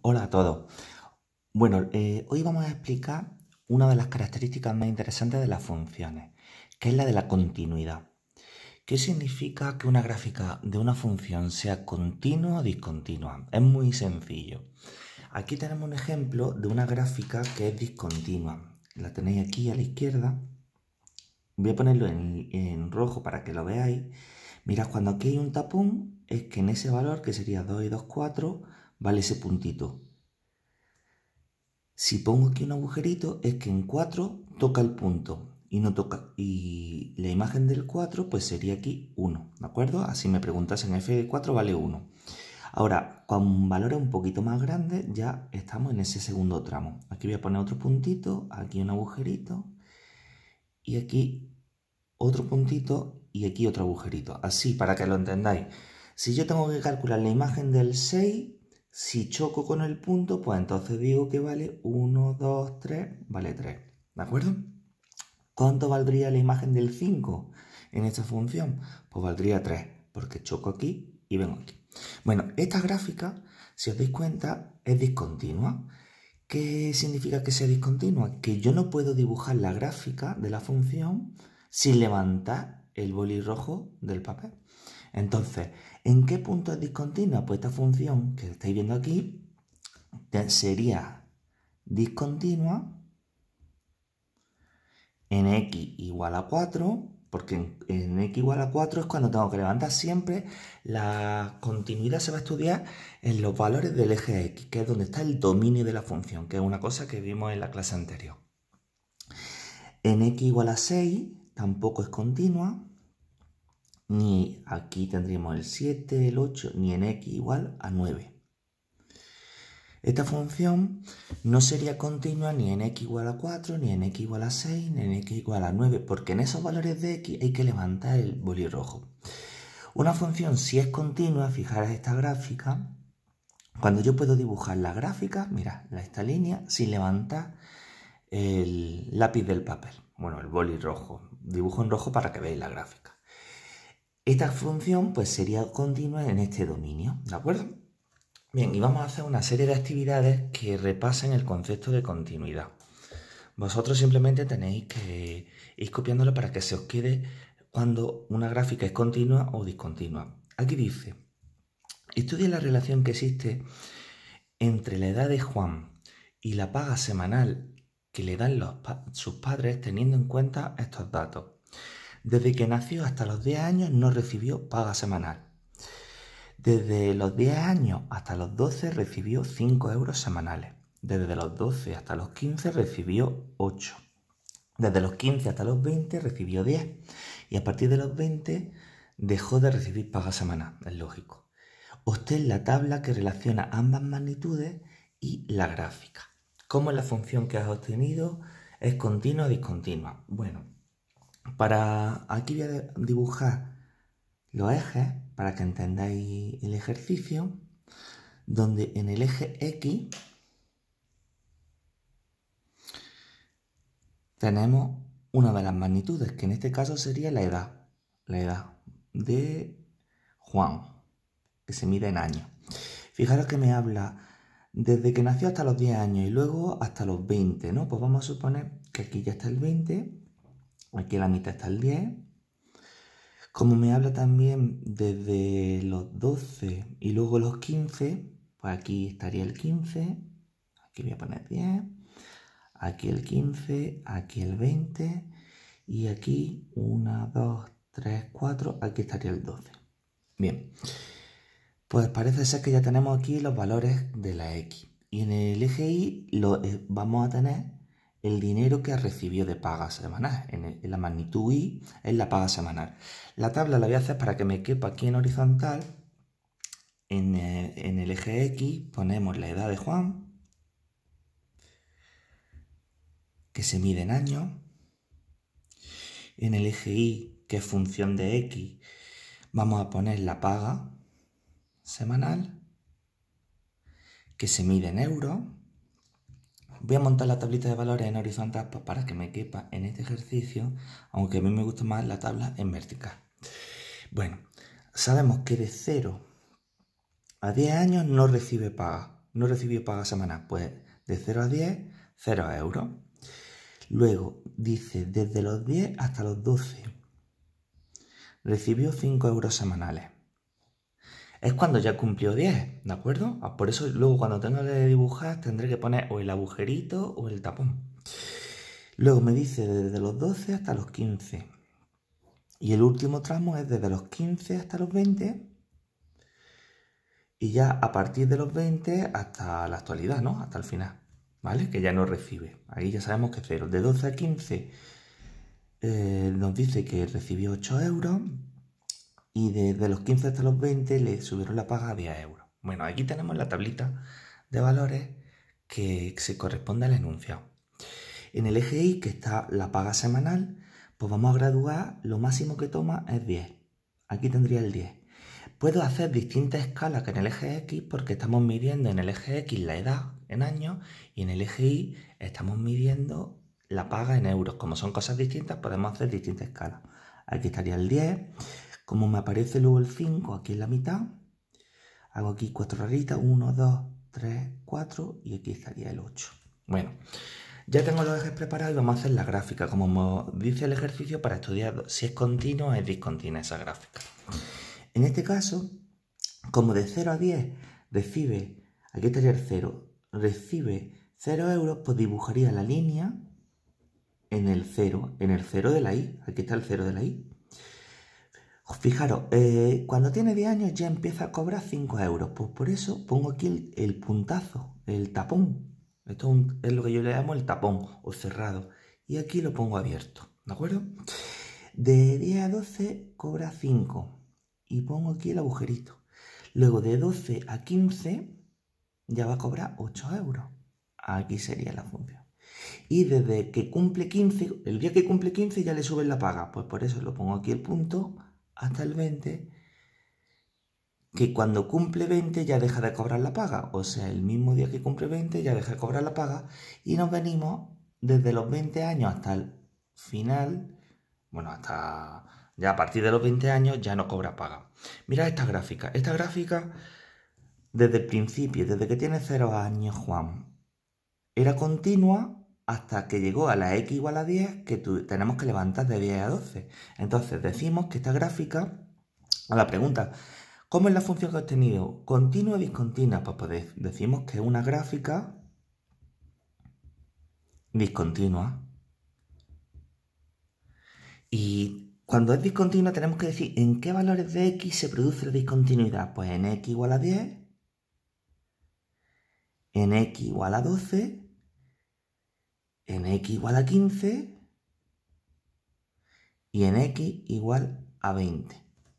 Hola a todos. Bueno, hoy vamos a explicar una de las características más interesantes de las funciones, que es la de la continuidad. ¿Qué significa que una gráfica de una función sea continua o discontinua? Es muy sencillo. Aquí tenemos un ejemplo de una gráfica que es discontinua. La tenéis aquí a la izquierda. Voy a ponerlo en rojo para que lo veáis. Mirad, cuando aquí hay un tapón, es que en ese valor, que sería 2 y 2, 4, vale ese puntito. Si pongo aquí un agujerito es que en 4 toca el punto y no toca, y la imagen del 4 pues sería aquí 1, ¿de acuerdo? Así me preguntasen f de 4 vale 1. Ahora, con valores un poquito más grandes ya estamos en ese segundo tramo. Aquí voy a poner otro puntito, aquí un agujerito y aquí otro puntito y aquí otro agujerito. Así, para que lo entendáis. Si yo tengo que calcular la imagen del 6, si choco con el punto, pues entonces digo que vale 1, 2, 3, vale 3. ¿De acuerdo? ¿Cuánto valdría la imagen del 5 en esta función? Pues valdría 3, porque choco aquí y vengo aquí. Bueno, esta gráfica, si os dais cuenta, es discontinua. ¿Qué significa que sea discontinua? Que yo no puedo dibujar la gráfica de la función sin levantar el boli rojo del papel. Entonces, ¿en qué punto es discontinua? Pues esta función que estáis viendo aquí sería discontinua en x igual a 4, porque en x igual a 4 es cuando tengo que levantar siempre. La continuidad se va a estudiar en los valores del eje x, que es donde está el dominio de la función, que es una cosa que vimos en la clase anterior. En x igual a 6 tampoco es continua, ni aquí tendríamos el 7, el 8, ni en x igual a 9. Esta función no sería continua ni en x igual a 4, ni en x igual a 6, ni en x igual a 9, porque en esos valores de x hay que levantar el boli rojo. Una función si es continua, fijaros esta gráfica, cuando yo puedo dibujar la gráfica, mirad, esta línea, sin levantar el lápiz del papel, bueno, el boli rojo, dibujo en rojo para que veáis la gráfica. Esta función pues sería continua en este dominio, ¿de acuerdo? Bien, y vamos a hacer una serie de actividades que repasen el concepto de continuidad. Vosotros simplemente tenéis que ir copiándolo para que se os quede cuando una gráfica es continua o discontinua. Aquí dice, estudia la relación que existe entre la edad de Juan y la paga semanal que le dan sus padres teniendo en cuenta estos datos. Desde que nació hasta los 10 años no recibió paga semanal. Desde los 10 años hasta los 12 recibió 5 euros semanales. Desde los 12 hasta los 15 recibió 8. Desde los 15 hasta los 20 recibió 10. Y a partir de los 20 dejó de recibir paga semanal, es lógico. Obtén la tabla que relaciona ambas magnitudes y la gráfica. ¿Cómo es la función que has obtenido? ¿Es continua o discontinua? Bueno, aquí voy a dibujar los ejes para que entendáis el ejercicio, donde en el eje X tenemos una de las magnitudes, que en este caso sería la edad de Juan, que se mide en años. Fijaros que me habla desde que nació hasta los 10 años y luego hasta los 20, ¿no? Pues vamos a suponer que aquí ya está el 20, aquí a la mitad está el 10. Como me habla también desde los 12 y luego los 15, pues aquí estaría el 15, aquí voy a poner 10, aquí el 15, aquí el 20 y aquí 1, 2, 3, 4, aquí estaría el 12. Bien, pues parece ser que ya tenemos aquí los valores de la X. Y en el eje Y vamos a tener el dinero que recibió de paga semanal. En la magnitud Y es la paga semanal. La tabla la voy a hacer para que me quepa aquí en horizontal. En el eje X ponemos la edad de Juan, que se mide en años. En el eje Y, que es función de X, vamos a poner la paga semanal, que se mide en euros. Voy a montar la tablita de valores en horizontal para que me quepa en este ejercicio, aunque a mí me gusta más la tabla en vertical. Bueno, sabemos que de 0 a 10 años no recibe paga. no recibió paga semanal. Pues de 0 a 10, 0 euros. Luego dice, desde los 10 hasta los 12, recibió 5 euros semanales. Es cuando ya cumplió 10, ¿de acuerdo? Por eso luego cuando tenga que dibujar tendré que poner o el agujerito o el tapón. Luego me dice desde los 12 hasta los 15. Y el último tramo es desde los 15 hasta los 20. Y ya a partir de los 20 hasta la actualidad, ¿no? Hasta el final, ¿vale? Que ya no recibe. Ahí ya sabemos que 0. De 12 a 15 nos dice que recibió 8 euros. Y desde los 15 hasta los 20 le subieron la paga a 10 euros. Bueno, aquí tenemos la tablita de valores que se corresponde al enunciado. En el eje Y, que está la paga semanal, pues vamos a graduar, lo máximo que toma es 10. Aquí tendría el 10. Puedo hacer distintas escalas que en el eje X porque estamos midiendo en el eje X la edad en años y en el eje Y estamos midiendo la paga en euros. Como son cosas distintas, podemos hacer distintas escalas. Aquí estaría el 10. Como me aparece luego el 5 aquí en la mitad, hago aquí 4 rayitas, 1, 2, 3, 4 y aquí estaría el 8. Bueno, ya tengo los ejes preparados y vamos a hacer la gráfica, como dice el ejercicio, para estudiar si es continua o es discontinua esa gráfica. En este caso, como de 0 a 10 recibe, aquí estaría el 0, recibe 0 euros, pues dibujaría la línea en el 0 de la Y. Aquí está el 0 de la Y. Fijaros, cuando tiene 10 años ya empieza a cobrar 5 euros. Pues por eso pongo aquí el puntazo, el tapón. Esto es lo que yo le llamo el tapón o cerrado. Y aquí lo pongo abierto, ¿de acuerdo? De 10 a 12 cobra 5. Y pongo aquí el agujerito. Luego de 12 a 15 ya va a cobrar 8 euros. Aquí sería la función. Y desde que cumple 15, el día que cumple 15 ya le suben la paga. Pues por eso lo pongo aquí el punto hasta el 20, que cuando cumple 20 ya deja de cobrar la paga. O sea, el mismo día que cumple 20 ya deja de cobrar la paga. Y nos venimos desde los 20 años hasta el final. Bueno, hasta ya a partir de los 20 años ya no cobra paga. Mirad esta gráfica. Esta gráfica, desde el principio, desde que tiene 0 años Juan, era continua hasta que llegó a la x igual a 10, que tenemos que levantar de 10 a 12. Entonces decimos que esta gráfica, a la pregunta, ¿cómo es la función que he obtenido? ¿Continua o discontinua? Pues decimos que es una gráfica discontinua. Y cuando es discontinua tenemos que decir en qué valores de x se produce la discontinuidad. Pues en x igual a 10, en x igual a 12, en x igual a 15 y en x igual a 20.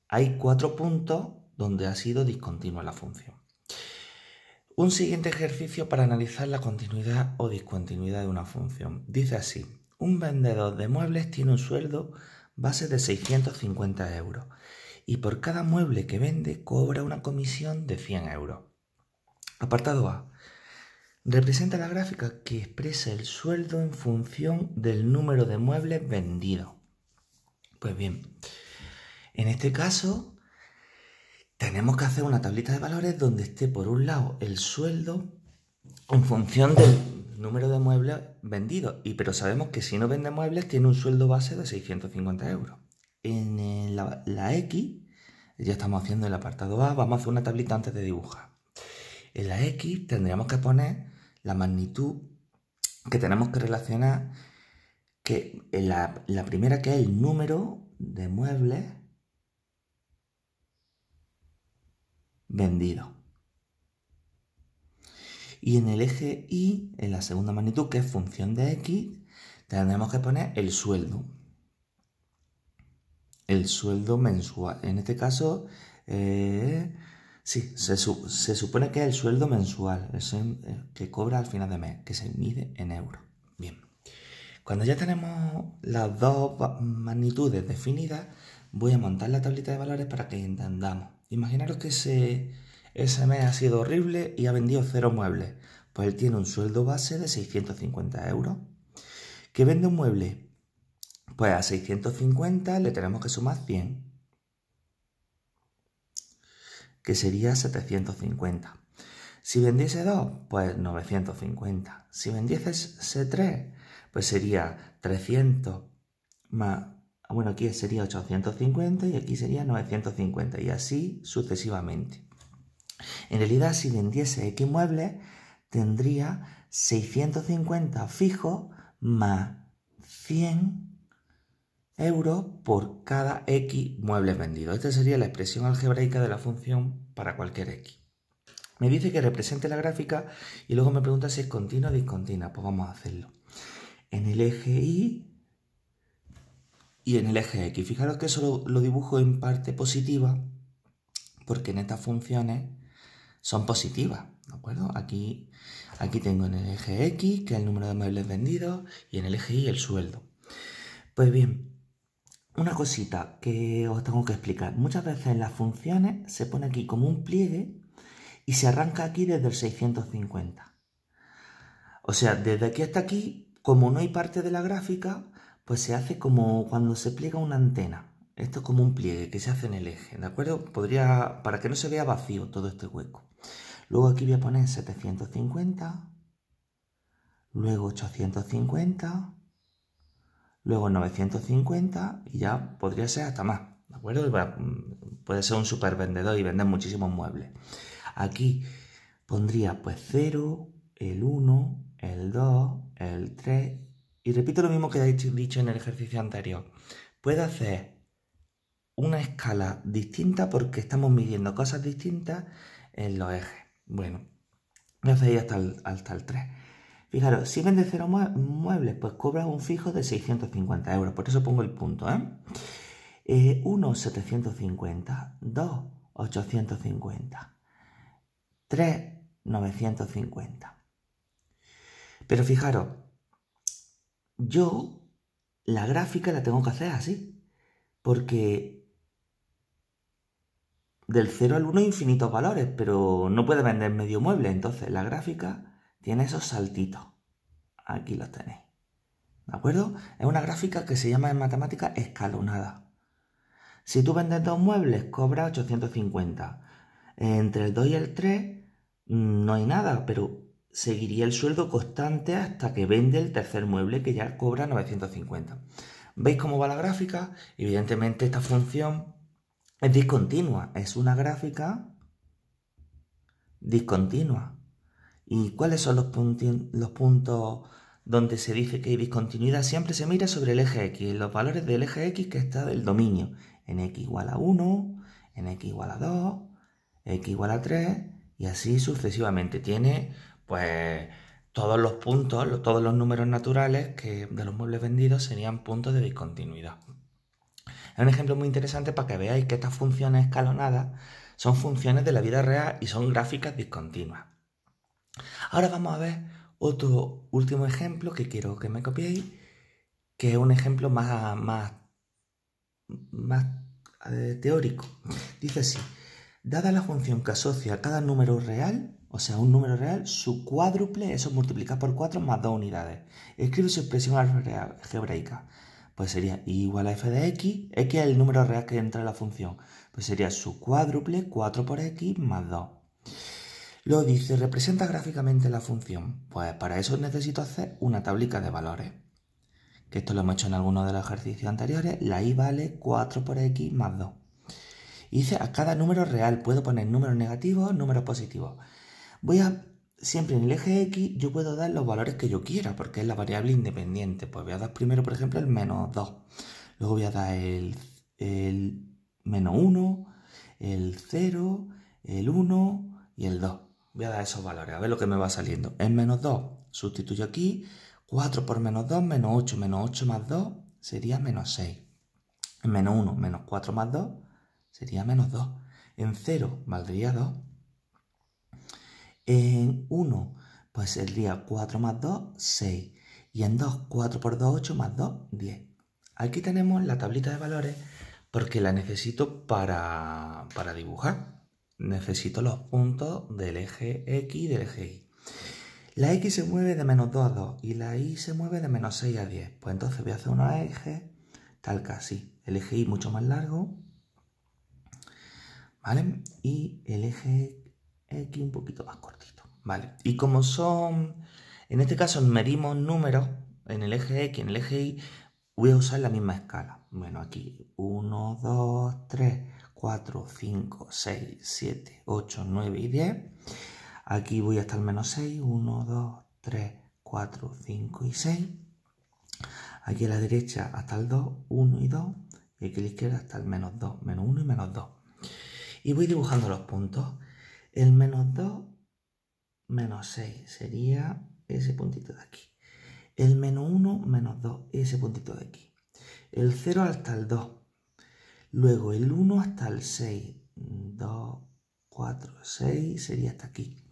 Hay 4 puntos donde ha sido discontinua la función. Un siguiente ejercicio para analizar la continuidad o discontinuidad de una función. Dice así: un vendedor de muebles tiene un sueldo base de 650 euros y por cada mueble que vende cobra una comisión de 100 euros. Apartado A. Representa la gráfica que expresa el sueldo en función del número de muebles vendidos. Pues bien, en este caso tenemos que hacer una tablita de valores donde esté por un lado el sueldo en función del número de muebles vendidos. Pero sabemos que si no vende muebles tiene un sueldo base de 650 euros. En la X, ya estamos haciendo el apartado A, vamos a hacer una tablita antes de dibujar. En la X tendríamos que poner la magnitud que tenemos que relacionar, que la primera, que es el número de muebles vendidos. Y en el eje Y, en la segunda magnitud, que es función de X, tendremos que poner el sueldo. El sueldo mensual. En este caso, sí, se supone que es el sueldo mensual, que cobra al final de mes, que se mide en euros. Bien. Cuando ya tenemos las dos magnitudes definidas, voy a montar la tablita de valores para que entendamos. Imaginaros que ese mes ha sido horrible y ha vendido 0 muebles. Pues él tiene un sueldo base de 650 euros. ¿Que vende un mueble? Pues a 650 le tenemos que sumar 100, que sería 750. Si vendiese 2, pues 950. Si vendiese 3, pues sería 300 más... Bueno, aquí sería 850 y aquí sería 950 y así sucesivamente. En realidad, si vendiese X muebles, tendría 650 fijos más 100 euros por cada X muebles vendidos. Esta sería la expresión algebraica de la función para cualquier X. Me dice que represente la gráfica y luego me pregunta si es continua o discontinua. Pues vamos a hacerlo. En el eje Y y en el eje X. Fijaros que eso lo dibujo en parte positiva porque en estas funciones son positivas, ¿de acuerdo? Aquí tengo en el eje X, que es el número de muebles vendidos, y en el eje Y el sueldo. Pues bien, una cosita que os tengo que explicar. Muchas veces en las funciones se pone aquí como un pliegue y se arranca aquí desde el 650. O sea, desde aquí hasta aquí, como no hay parte de la gráfica, pues se hace como cuando se pliega una antena. Esto es como un pliegue que se hace en el eje, ¿de acuerdo? Para que no se vea vacío todo este hueco. Luego aquí voy a poner 750, luego 850, luego 950 y ya podría ser hasta más, ¿de acuerdo? Puede ser un super vendedor y vender muchísimos muebles. Aquí pondría pues 0, el 1, el 2, el 3 y repito lo mismo que he dicho en el ejercicio anterior. Puedo hacer una escala distinta porque estamos midiendo cosas distintas en los ejes. Bueno, voy a hacer ahí hasta el 3. Fijaros, si vendes 0 muebles, pues cobras un fijo de 650 euros. Por eso pongo el punto, 1, 750. 2, 850. 3, 950. Pero fijaros, yo la gráfica la tengo que hacer así. Porque del 0 al 1 hay infinitos valores, pero no puede vender medio mueble. Entonces la gráfica tiene esos saltitos. Aquí los tenéis. ¿De acuerdo? Es una gráfica que se llama en matemáticas escalonada. Si tú vendes 2 muebles, cobras 850. Entre el 2 y el 3 no hay nada, pero seguiría el sueldo constante hasta que vende el tercer mueble, que ya cobra 950. ¿Veis cómo va la gráfica? Evidentemente esta función es discontinua. Es una gráfica discontinua. ¿Y cuáles son los puntos donde se dice que hay discontinuidad? Siempre se mira sobre el eje X, los valores del eje X que está del dominio. En X igual a 1, en X igual a 2, X igual a 3 y así sucesivamente. Tiene pues todos los puntos, todos los números naturales que de los muebles vendidos serían puntos de discontinuidad. Es un ejemplo muy interesante para que veáis que estas funciones escalonadas son funciones de la vida real y son gráficas discontinuas. Ahora vamos a ver otro último ejemplo que quiero que me copiéis, que es un ejemplo más teórico. Dice así: dada la función que asocia a cada número real, o sea, un número real, su cuádruple, eso multiplica por 4 más 2 unidades. Escribe su expresión algebraica. Pues sería y igual a f de x. X es el número real que entra en la función. Pues sería su cuádruple, 4 por x más 2. Luego dice, representa gráficamente la función. Pues para eso necesito hacer una tablica de valores. Que esto lo hemos hecho en algunos de los ejercicios anteriores. La y vale 4 por x más 2. Y dice, a cada número real puedo poner números negativos, números positivos. Siempre en el eje X yo puedo dar los valores que yo quiera, porque es la variable independiente. Pues voy a dar primero, por ejemplo, el menos 2. Luego voy a dar el menos 1, el 0, el 1 y el 2. Voy a dar esos valores, a ver lo que me va saliendo. El menos 2, sustituyo aquí. 4 por menos 2, menos 8. Menos 8 más 2 sería menos 6. En menos 1, menos 4 más 2 sería menos 2. En 0 valdría 2. En 1, pues sería 4 más 2, 6. Y en 2, 4 por 2, 8 más 2, 10. Aquí tenemos la tablita de valores porque la necesito para dibujar. Necesito los puntos del eje X y del eje Y. La X se mueve de menos 2 a 2 y la Y se mueve de menos 6 a 10. Pues entonces voy a hacer unos ejes tal que así. El eje Y mucho más largo, ¿vale? Y el eje X un poquito más cortito, ¿vale? Y como son, en este caso medimos números en el eje X, en el eje Y, voy a usar la misma escala. Bueno, aquí 1, 2, 3, 4, 5, 6, 7, 8, 9 y 10. Aquí voy hasta el menos 6, 1, 2, 3, 4, 5 y 6. Aquí a la derecha hasta el 2, 1 y 2. Y aquí a la izquierda hasta el menos 2, menos 1 y menos 2. Y voy dibujando los puntos. El menos 2, menos 6 sería ese puntito de aquí. El menos 1, menos 2, ese puntito de aquí. El 0 hasta el 2. Luego el 1 hasta el 6. 2, 4, 6 sería hasta aquí.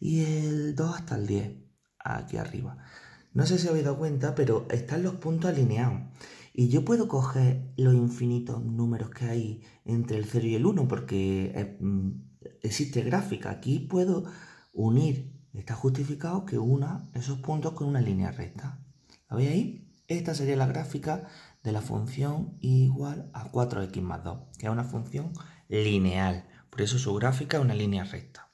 Y el 2 hasta el 10, aquí arriba. No sé si os habéis dado cuenta, pero están los puntos alineados. Y yo puedo coger los infinitos números que hay entre el 0 y el 1, porque existe gráfica. Aquí puedo unir, está justificado que una esos puntos con una línea recta. ¿Lo veis ahí? Esta sería la gráfica de la función y igual a 4x más 2, que es una función lineal. Por eso su gráfica es una línea recta.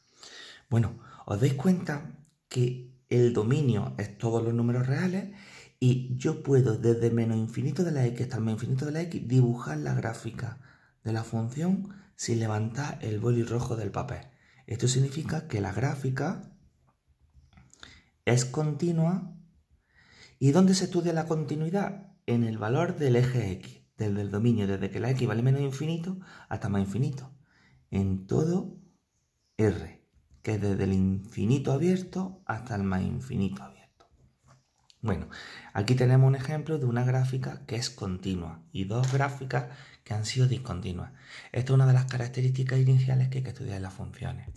Bueno, os dais cuenta que el dominio es todos los números reales y yo puedo desde menos infinito de la x hasta el menos infinito de la x dibujar la gráfica de la función sin levantar el boli rojo del papel. Esto significa que la gráfica es continua. ¿Y dónde se estudia la continuidad? En el valor del eje x, desde el dominio, desde que la x vale menos infinito hasta más infinito, en todo R, que es desde el infinito abierto hasta el más infinito abierto. Bueno, aquí tenemos un ejemplo de una gráfica que es continua y dos gráficas que han sido discontinuas. Esta es una de las características iniciales que hay que estudiar en las funciones.